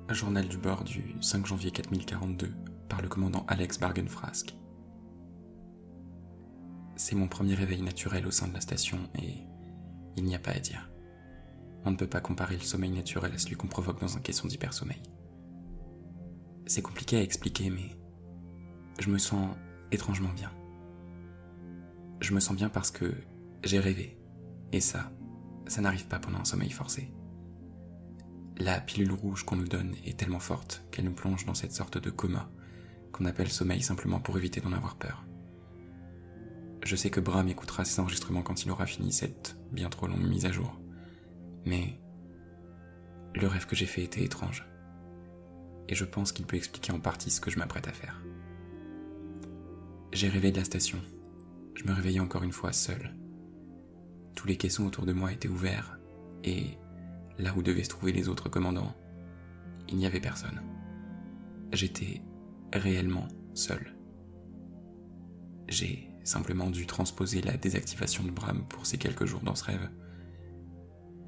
Journal du bord du 5 janvier 4042 par le commandant Alex Bargenfrask. C'est mon premier réveil naturel au sein de la station et il n'y a pas à dire. On ne peut pas comparer le sommeil naturel à celui qu'on provoque dans un caisson d'hypersommeil. C'est compliqué à expliquer, mais je me sens étrangement bien. Je me sens bien parce que j'ai rêvé, et ça n'arrive pas pendant un sommeil forcé. La pilule rouge qu'on nous donne est tellement forte qu'elle nous plonge dans cette sorte de coma qu'on appelle sommeil simplement pour éviter d'en avoir peur. Je sais que Bram écoutera ces enregistrements quand il aura fini cette bien trop longue mise à jour, mais le rêve que j'ai fait était étrange, et je pense qu'il peut expliquer en partie ce que je m'apprête à faire. J'ai rêvé de la station. Je me réveillais encore une fois seul. Tous les caissons autour de moi étaient ouverts, et là où devaient se trouver les autres commandants, il n'y avait personne. J'étais réellement seul. J'ai simplement dû transposer la désactivation de Bram pour ces quelques jours dans ce rêve.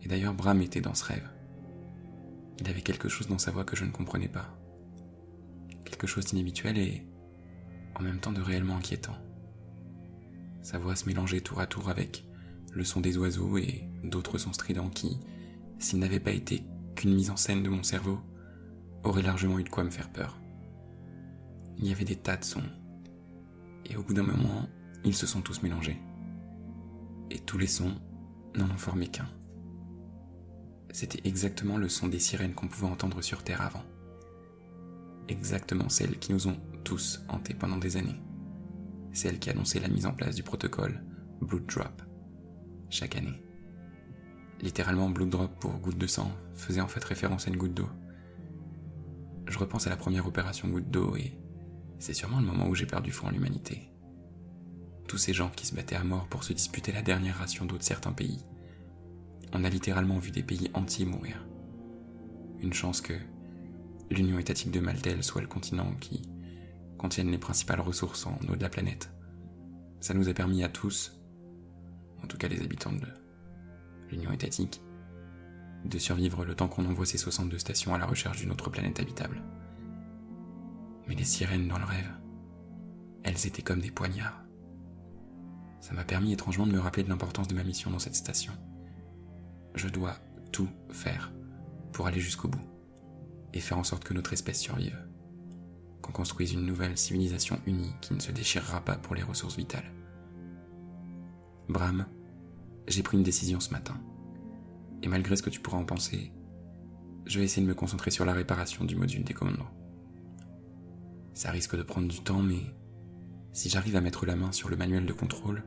Et d'ailleurs, Bram était dans ce rêve. Il avait quelque chose dans sa voix que je ne comprenais pas. Quelque chose d'inhabituel et en même temps de réellement inquiétant. Sa voix se mélangeait tour à tour avec le son des oiseaux et d'autres sons stridents qui, s'ils n'avaient pas été qu'une mise en scène de mon cerveau, auraient largement eu de quoi me faire peur. Il y avait des tas de sons, et au bout d'un moment, ils se sont tous mélangés. Et tous les sons n'en ont formé qu'un. C'était exactement le son des sirènes qu'on pouvait entendre sur Terre avant. Exactement celles qui nous ont tous hantés pendant des années. Celles qui annonçaient la mise en place du protocole Blood Drop, chaque année. Littéralement, Blood Drop pour goutte de sang faisait en fait référence à une goutte d'eau. Je repense à la première opération goutte d'eau et c'est sûrement le moment où j'ai perdu foi en l'humanité. Tous ces gens qui se battaient à mort pour se disputer la dernière ration d'eau de certains pays. On a littéralement vu des pays entiers mourir. Une chance que l'Union étatique de Maltel soit le continent qui contienne les principales ressources en eau de la planète. Ça nous a permis à tous, en tout cas les habitants de l'Union étatique, de survivre le temps qu'on envoie ces 62 stations à la recherche d'une autre planète habitable. Mais les sirènes dans le rêve, elles étaient comme des poignards. Ça m'a permis étrangement de me rappeler de l'importance de ma mission dans cette station. Je dois tout faire pour aller jusqu'au bout et faire en sorte que notre espèce survive. Qu'on construise une nouvelle civilisation unie qui ne se déchirera pas pour les ressources vitales. Bram, j'ai pris une décision ce matin. Et malgré ce que tu pourras en penser, je vais essayer de me concentrer sur la réparation du module des commandants. Ça risque de prendre du temps, mais si j'arrive à mettre la main sur le manuel de contrôle,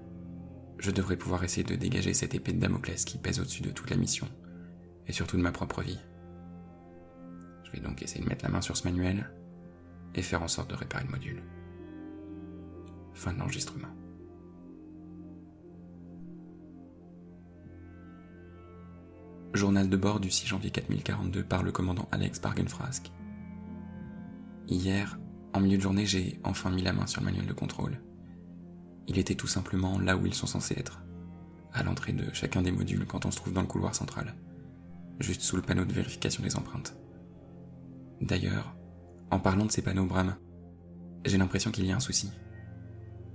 je devrais pouvoir essayer de dégager cette épée de Damoclès qui pèse au-dessus de toute la mission, et surtout de ma propre vie. Je vais donc essayer de mettre la main sur ce manuel, et faire en sorte de réparer le module. Fin de l'enregistrement. Journal de bord du 6 janvier 4042 par le commandant Alex Bargenfrask. Hier, en milieu de journée, j'ai enfin mis la main sur le manuel de contrôle. Il était tout simplement là où ils sont censés être, à l'entrée de chacun des modules quand on se trouve dans le couloir central, juste sous le panneau de vérification des empreintes. D'ailleurs, en parlant de ces panneaux Bram, j'ai l'impression qu'il y a un souci.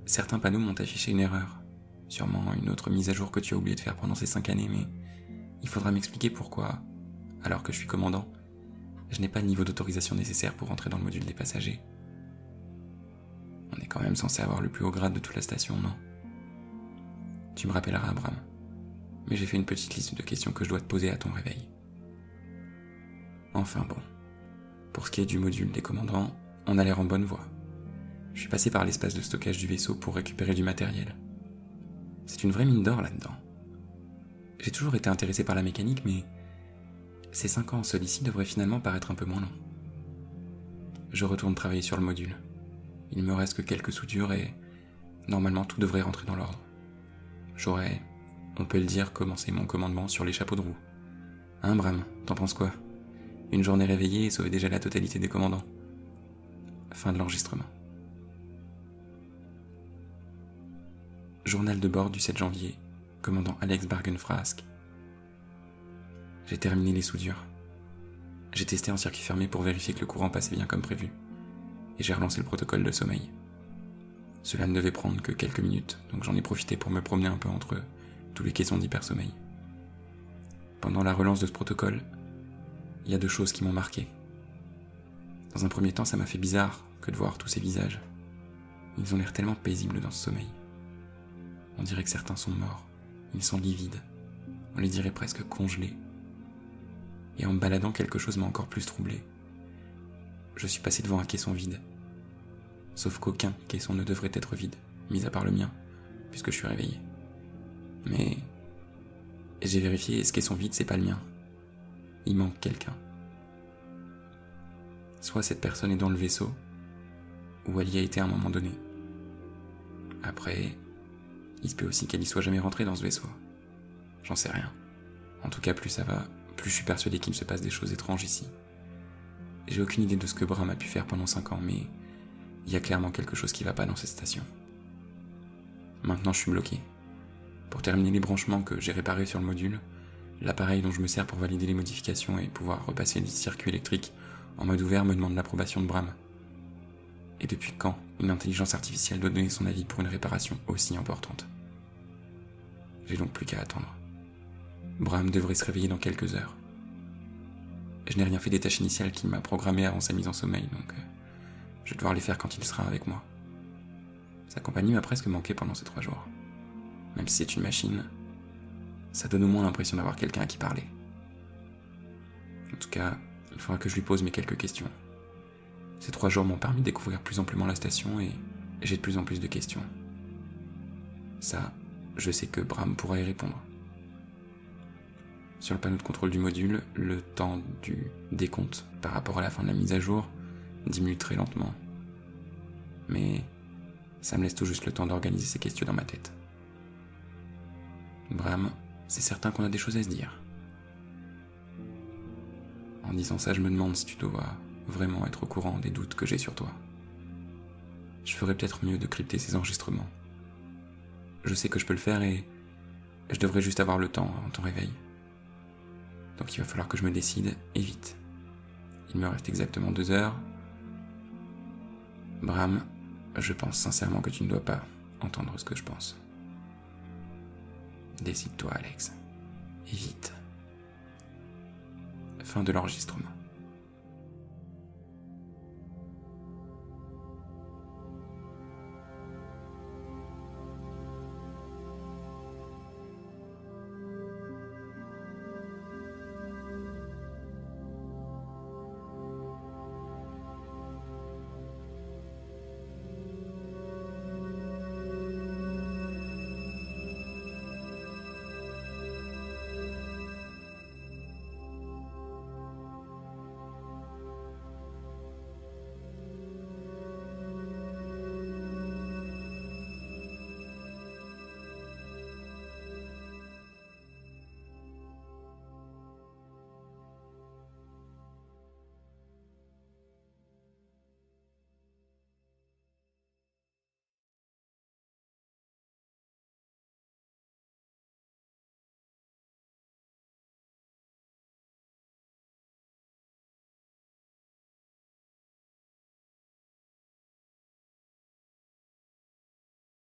Certains panneaux m'ont affiché une erreur, sûrement une autre mise à jour que tu as oublié de faire pendant ces 5 années, mais il faudra m'expliquer pourquoi, alors que je suis commandant, je n'ai pas le niveau d'autorisation nécessaire pour entrer dans le module des passagers. On est quand même censé avoir le plus haut grade de toute la station, non? Tu me rappelleras, Bram, mais j'ai fait une petite liste de questions que je dois te poser à ton réveil. Enfin bon. Pour ce qui est du module des commandants, on a l'air en bonne voie. Je suis passé par l'espace de stockage du vaisseau pour récupérer du matériel. C'est une vraie mine d'or là-dedans. J'ai toujours été intéressé par la mécanique, mais ces 5 ans seuls ici devraient finalement paraître un peu moins longs. Je retourne travailler sur le module. Il me reste que quelques soudures et normalement tout devrait rentrer dans l'ordre. J'aurais, on peut le dire, commencé mon commandement sur les chapeaux de roue. Hein, Bram, t'en penses quoi? Une journée réveillée et sauver déjà la totalité des commandants. Fin de l'enregistrement. Journal de bord du 7 janvier, commandant Alex Bargenfrask. J'ai terminé les soudures. J'ai testé en circuit fermé pour vérifier que le courant passait bien comme prévu, et j'ai relancé le protocole de sommeil. Cela ne devait prendre que quelques minutes, donc j'en ai profité pour me promener un peu entre tous les caissons d'hypersommeil. Pendant la relance de ce protocole, il y a 2 choses qui m'ont marqué. Dans un premier temps, ça m'a fait bizarre que de voir tous ces visages. Ils ont l'air tellement paisibles dans ce sommeil. On dirait que certains sont morts, ils sont livides, on les dirait presque congelés. Et en me baladant, quelque chose m'a encore plus troublé. Je suis passé devant un caisson vide. Sauf qu'aucun caisson ne devrait être vide, mis à part le mien, puisque je suis réveillé. Mais j'ai vérifié et ce caisson vide, c'est pas le mien. Il manque quelqu'un. Soit cette personne est dans le vaisseau, ou elle y a été à un moment donné. Après, il se peut aussi qu'elle y soit jamais rentrée dans ce vaisseau. J'en sais rien. En tout cas, plus ça va, plus je suis persuadé qu'il se passe des choses étranges ici. J'ai aucune idée de ce que Bram a pu faire pendant 5 ans, mais il y a clairement quelque chose qui va pas dans cette station. Maintenant, je suis bloqué. Pour terminer les branchements que j'ai réparés sur le module, l'appareil dont je me sers pour valider les modifications et pouvoir repasser les circuits électriques en mode ouvert me demande l'approbation de Bram. Et depuis quand une intelligence artificielle doit donner son avis pour une réparation aussi importante? J'ai donc plus qu'à attendre. Bram devrait se réveiller dans quelques heures. Je n'ai rien fait des tâches initiales qu'il m'a programmées avant sa mise en sommeil, donc je vais devoir les faire quand il sera avec moi. Sa compagnie m'a presque manqué pendant ces 3 jours. Même si c'est une machine, ça donne au moins l'impression d'avoir quelqu'un à qui parler. En tout cas, il faudra que je lui pose mes quelques questions. Ces 3 jours m'ont permis de découvrir plus amplement la station et j'ai de plus en plus de questions. Ça, je sais que Bram pourra y répondre. Sur le panneau de contrôle du module, le temps du décompte par rapport à la fin de la mise à jour diminue très lentement. Mais ça me laisse tout juste le temps d'organiser ces questions dans ma tête. Bram, c'est certain qu'on a des choses à se dire. En disant ça, je me demande si tu dois vraiment être au courant des doutes que j'ai sur toi. Je ferais peut-être mieux de crypter ces enregistrements. Je sais que je peux le faire et je devrais juste avoir le temps avant ton réveil. Donc il va falloir que je me décide, et vite. Il me reste exactement 2 heures. Bram, je pense sincèrement que tu ne dois pas entendre ce que je pense. Décide-toi, Alex. Et vite. Fin de l'enregistrement.